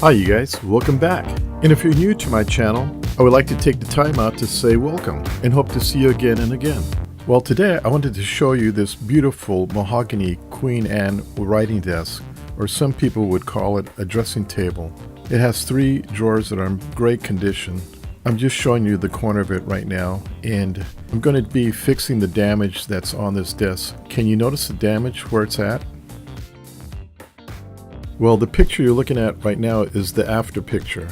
Hi you guys, welcome back. And if you're new to my channel, I would like to take the time out to say welcome and hope to see you again and again. Well, today I wanted to show you this beautiful mahogany Queen Anne writing desk, or some people would call it a dressing table. It has 3 drawers that are in great condition. I'm just showing you the corner of it right now, and I'm going to be fixing the damage that's on this desk. Can you notice the damage where it's at? Well, the picture you're looking at right now is the after picture.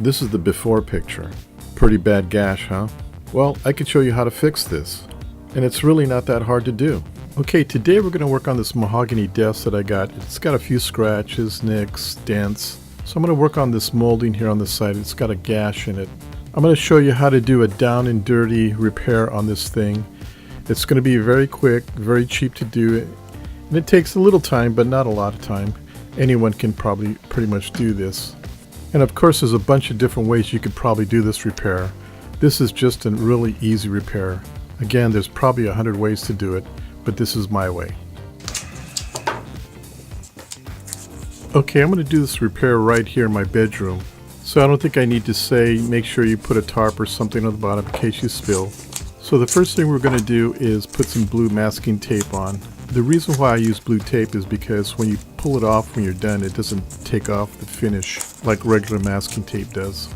This is the before picture. Pretty bad gash, huh? Well, I can show you how to fix this. And it's really not that hard to do. Okay, today we're going to work on this mahogany desk that I got. It's got a few scratches, nicks, dents. So I'm going to work on this molding here on the side. It's got a gash in it. I'm going to show you how to do a down and dirty repair on this thing. It's going to be very quick, very cheap to do. And it takes a little time, but not a lot of time. Anyone can probably pretty much do this. And of course there's a bunch of different ways you could probably do this repair. This is just a really easy repair. Again, there's probably 100 ways to do it, but this is my way. Okay, I'm going to do this repair right here in my bedroom. So I don't think I need to say make sure you put a tarp or something on the bottom in case you spill. So the first thing we're going to do is put some blue masking tape on. The reason why I use blue tape is because when you pull it off when you're done, it doesn't take off the finish like regular masking tape does.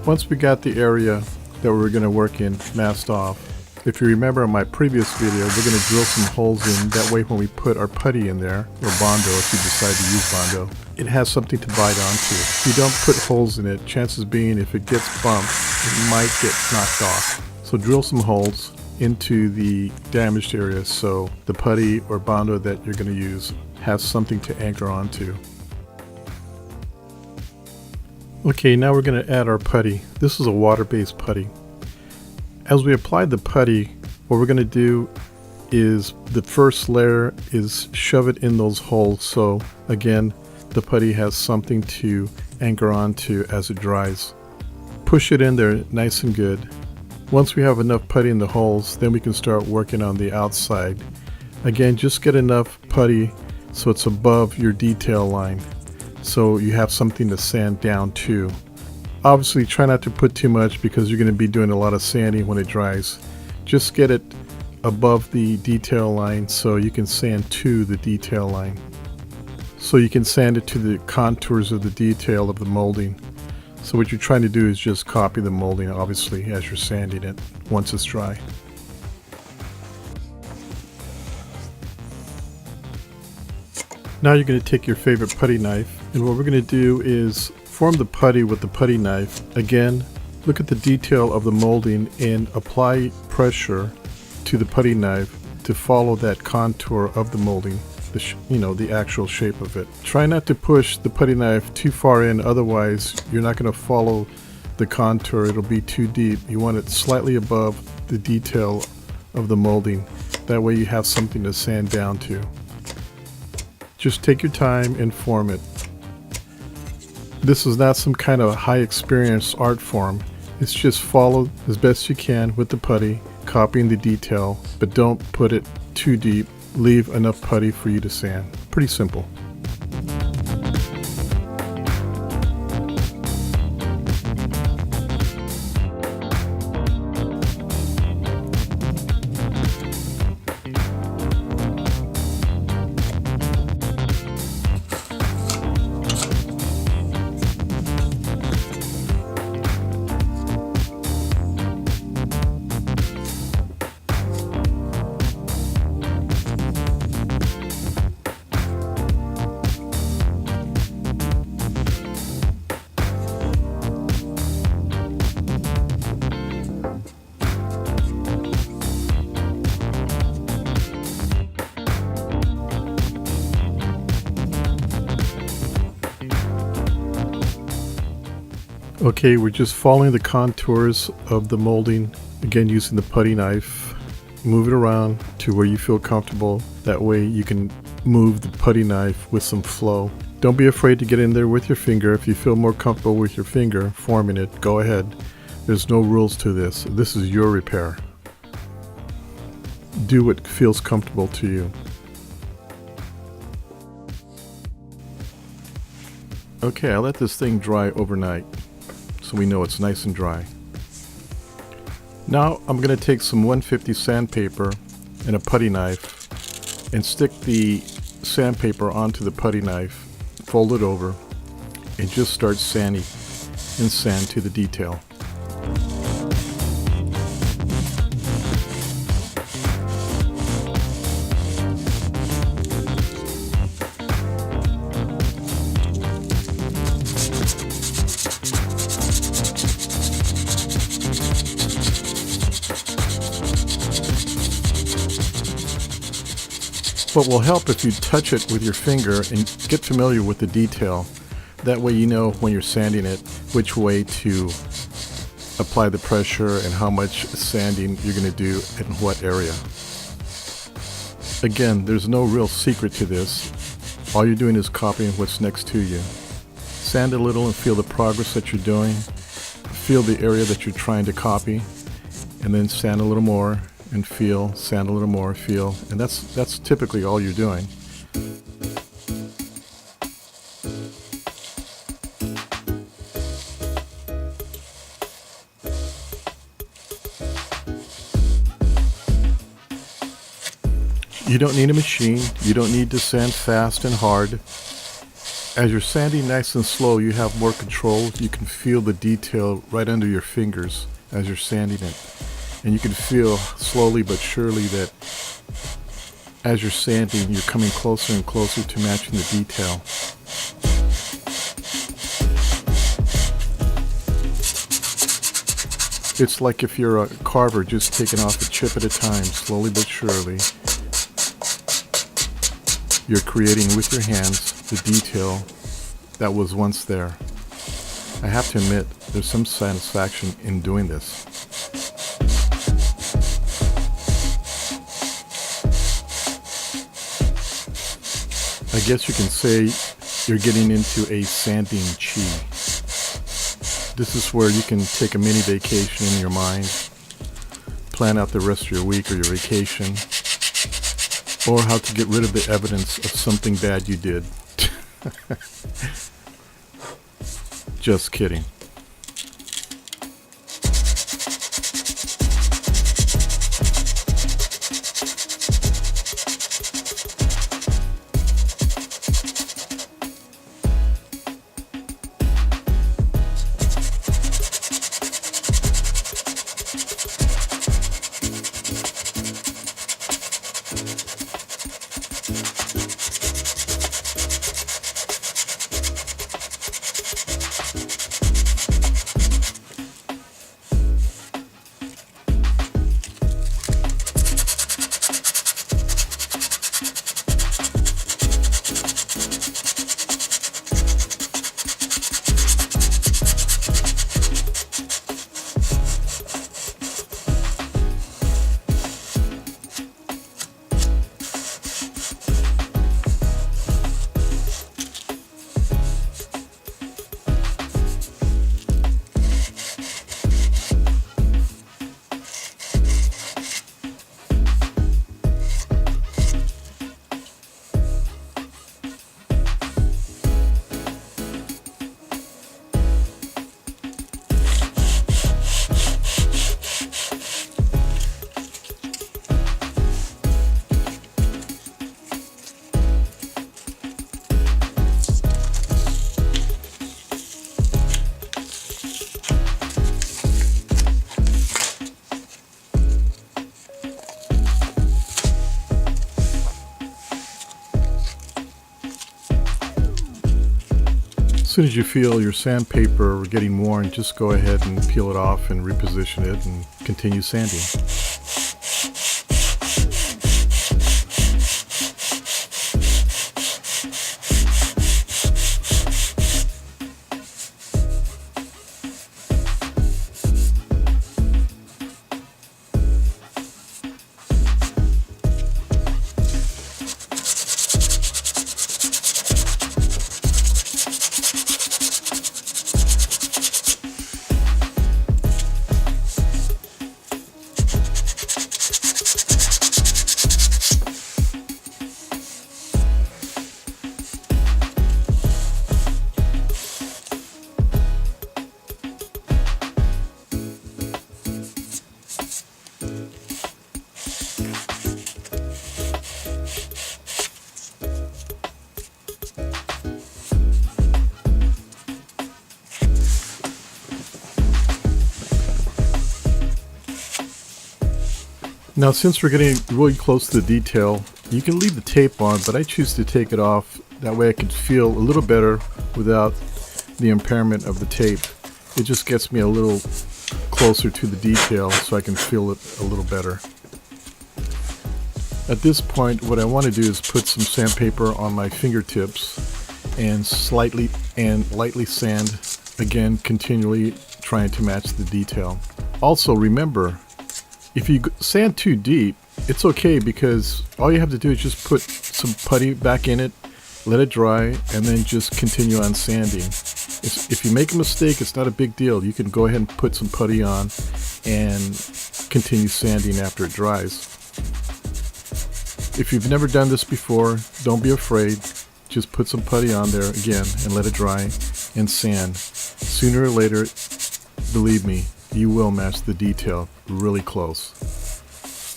Once we got the area that we were going to work in masked off, if you remember in my previous video, we're going to drill some holes in. That way when we put our putty in there, or Bondo if you decide to use Bondo, it has something to bite onto. If you don't put holes in it, chances being if it gets bumped, it might get knocked off. So drill some holes into the damaged area so the putty or Bondo that you're going to use has something to anchor onto. Okay, now we're going to add our putty. This is a water-based putty. As we apply the putty, what we're going to do is the first layer is shove it in those holes, so again the putty has something to anchor onto as it dries. Push it in there nice and good. Once we have enough putty in the holes, then we can start working on the outside. Again, just get enough putty so it's above your detail line, so you have something to sand down to. Obviously try not to put too much because you're going to be doing a lot of sanding when it dries. Just get it above the detail line so you can sand to the detail line. So you can sand it to the contours of the detail of the molding. So what you're trying to do is just copy the molding obviously as you're sanding it once it's dry. Now you're going to take your favorite putty knife, and what we're going to do is form the putty with the putty knife. Again, look at the detail of the molding and apply pressure to the putty knife to follow that contour of the molding, the actual shape of it. Try not to push the putty knife too far in, otherwise you're not going to follow the contour. It'll be too deep. You want it slightly above the detail of the molding. That way you have something to sand down to. Just take your time and form it. This is not some kind of high experience art form. It's just follow as best you can with the putty, copying the detail, but don't put it too deep. Leave enough putty for you to sand. Pretty simple. Okay, we're just following the contours of the molding, again using the putty knife. Move it around to where you feel comfortable. That way you can move the putty knife with some flow. Don't be afraid to get in there with your finger. If you feel more comfortable with your finger forming it, go ahead. There's no rules to this. This is your repair. Do what feels comfortable to you. Okay, I let this thing dry overnight so we know it's nice and dry. Now I'm going to take some 150 sandpaper and a putty knife and stick the sandpaper onto the putty knife, fold it over, and just start sanding and sand to the detail. What will help if you touch it with your finger and get familiar with the detail. That way you know when you're sanding it which way to apply the pressure and how much sanding you're going to do in what area. Again, there's no real secret to this. All you're doing is copying what's next to you. Sand a little and feel the progress that you're doing. Feel the area that you're trying to copy, and then sand a little more and feel, sand a little more, feel, and that's typically all you're doing. You don't need a machine. You don't need to sand fast and hard. As you're sanding nice and slow, you have more control. You can feel the detail right under your fingers as you're sanding it. And you can feel slowly but surely that as you're sanding, you're coming closer and closer to matching the detail. It's like if you're a carver just taking off a chip at a time, slowly but surely. You're creating with your hands the detail that was once there. I have to admit, there's some satisfaction in doing this. I guess you can say you're getting into a sanding chi. This is where you can take a mini vacation in your mind, plan out the rest of your week or your vacation, or how to get rid of the evidence of something bad you did. Just kidding. As soon as you feel your sandpaper getting worn, just go ahead and peel it off and reposition it and continue sanding. Now since we're getting really close to the detail, you can leave the tape on, but I choose to take it off. That way I can feel a little better without the impairment of the tape. It just gets me a little closer to the detail so I can feel it a little better. At this point, what I want to do is put some sandpaper on my fingertips and lightly sand, again continually trying to match the detail. Also remember, if you sand too deep, it's okay, because all you have to do is just put some putty back in it, let it dry, and then just continue on sanding. If you make a mistake, it's not a big deal. You can go ahead and put some putty on and continue sanding after it dries. If you've never done this before, don't be afraid. Just put some putty on there again and let it dry and sand. Sooner or later, believe me, you will match the detail really close.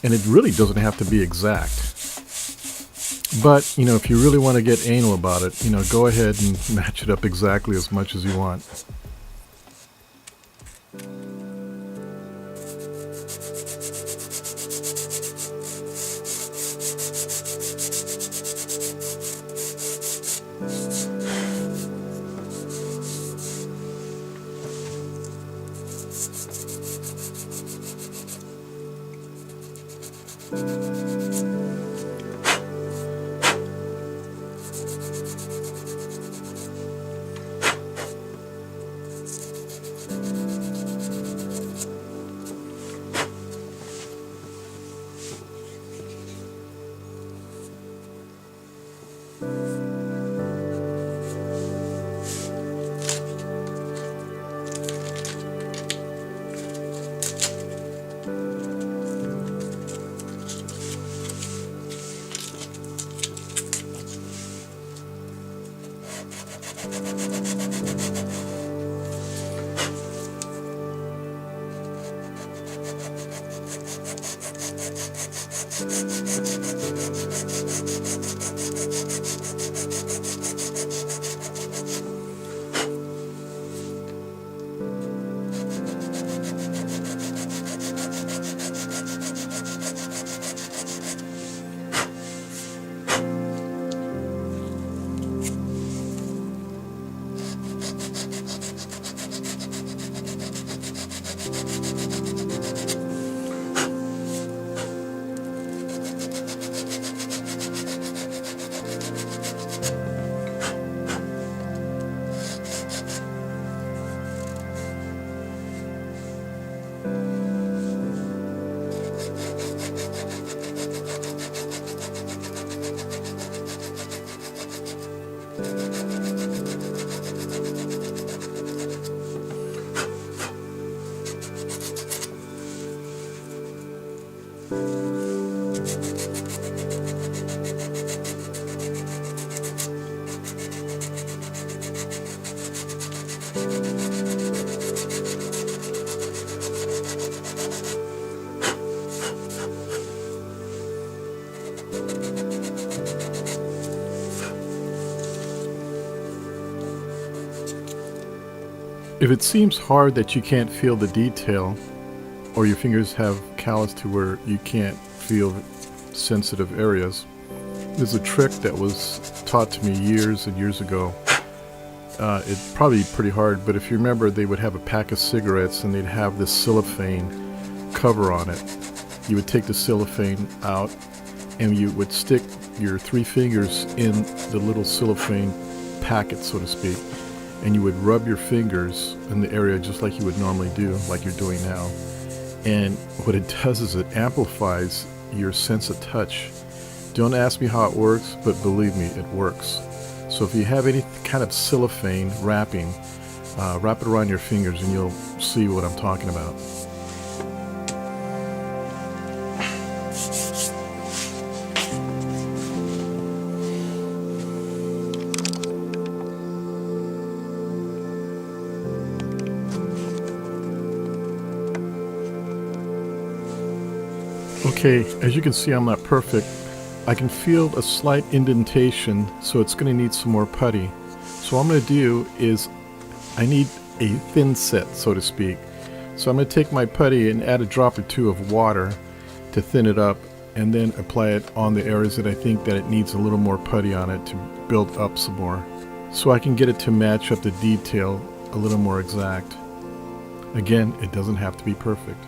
And it really doesn't have to be exact. But, you know, if you really want to get anal about it, you know, go ahead and match it up exactly as much as you want. If it seems hard that you can't feel the detail, or your fingers have callus to where you can't feel sensitive areas, there's a trick that was taught to me years and years ago. It's probably pretty hard, but if you remember, they would have a pack of cigarettes and they'd have this cellophane cover on it. You would take the cellophane out and you would stick your 3 fingers in the little cellophane packet, so to speak, and you would rub your fingers in the area just like you would normally do, like you're doing now. And what it does is it amplifies your sense of touch. Don't ask me how it works, but believe me, it works. So if you have any kind of cellophane wrapping, wrap it around your fingers and you'll see what I'm talking about. Okay, as you can see, I'm not perfect. I can feel a slight indentation, so it's going to need some more putty. So what I'm going to do is I need a thin set, so to speak. So I'm going to take my putty and add a drop or two of water to thin it up, and then apply it on the areas that I think that it needs a little more putty on it to build up some more, so I can get it to match up the detail a little more exact. Again, it doesn't have to be perfect.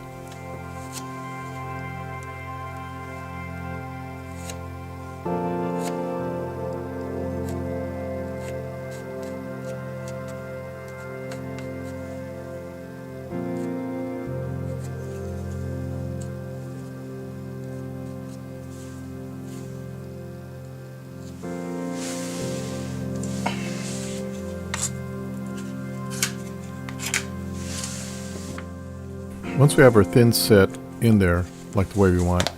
Once we have our thin set in there, like the way we want,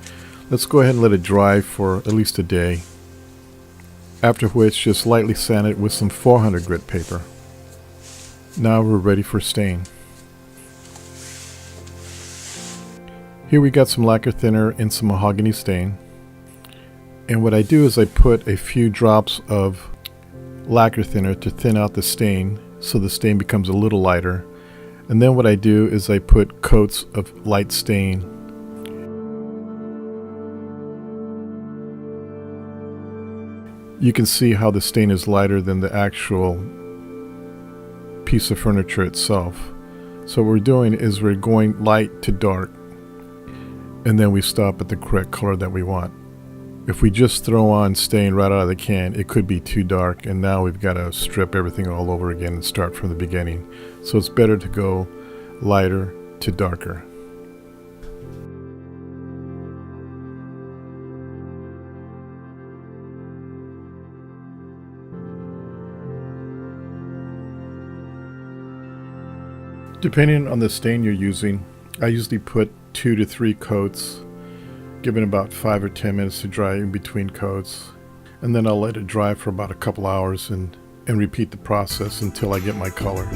let's go ahead and let it dry for at least a day. After which, just lightly sand it with some 400 grit paper. Now we're ready for stain. Here we got some lacquer thinner and some mahogany stain. And what I do is I put a few drops of lacquer thinner to thin out the stain so the stain becomes a little lighter. And then what I do is I put coats of light stain. You can see how the stain is lighter than the actual piece of furniture itself. So what we're doing is we're going light to dark, and then we stop at the correct color that we want. If we just throw on stain right out of the can, it could be too dark, and now we've got to strip everything all over again and start from the beginning. So it's better to go lighter to darker. Depending on the stain you're using, I usually put 2 to 3 coats, giving about 5 or 10 minutes to dry in between coats, and then I'll let it dry for about a couple hours and repeat the process until I get my color.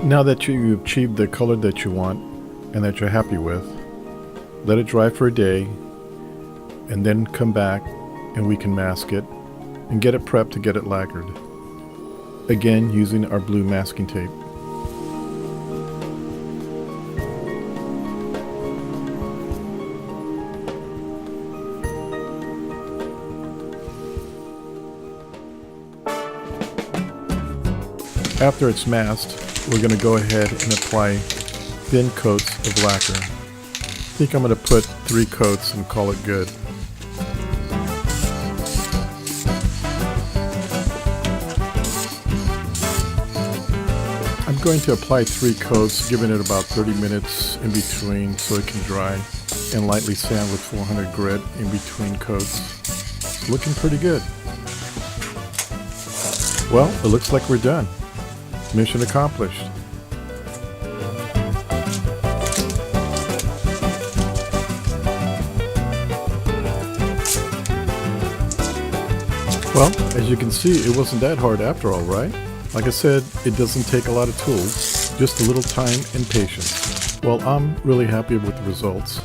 Now that you've achieved the color that you want and that you're happy with, let it dry for a day and then come back and we can mask it and get it prepped to get it lacquered. Again, using our blue masking tape. After it's masked, we're going to go ahead and apply thin coats of lacquer. I think I'm going to put 3 coats and call it good. I'm going to apply 3 coats, giving it about 30 minutes in between so it can dry, and lightly sand with 400 grit in between coats. It's looking pretty good. Well, it looks like we're done. Mission accomplished. Well, as you can see, it wasn't that hard after all, right? Like I said, it doesn't take a lot of tools, just a little time and patience. Well, I'm really happy with the results.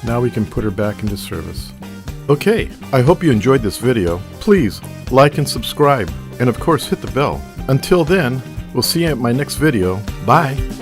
Now we can put her back into service. Okay, I hope you enjoyed this video. Please like and subscribe, and of course hit the bell. Until then, we'll see you at my next video. Bye!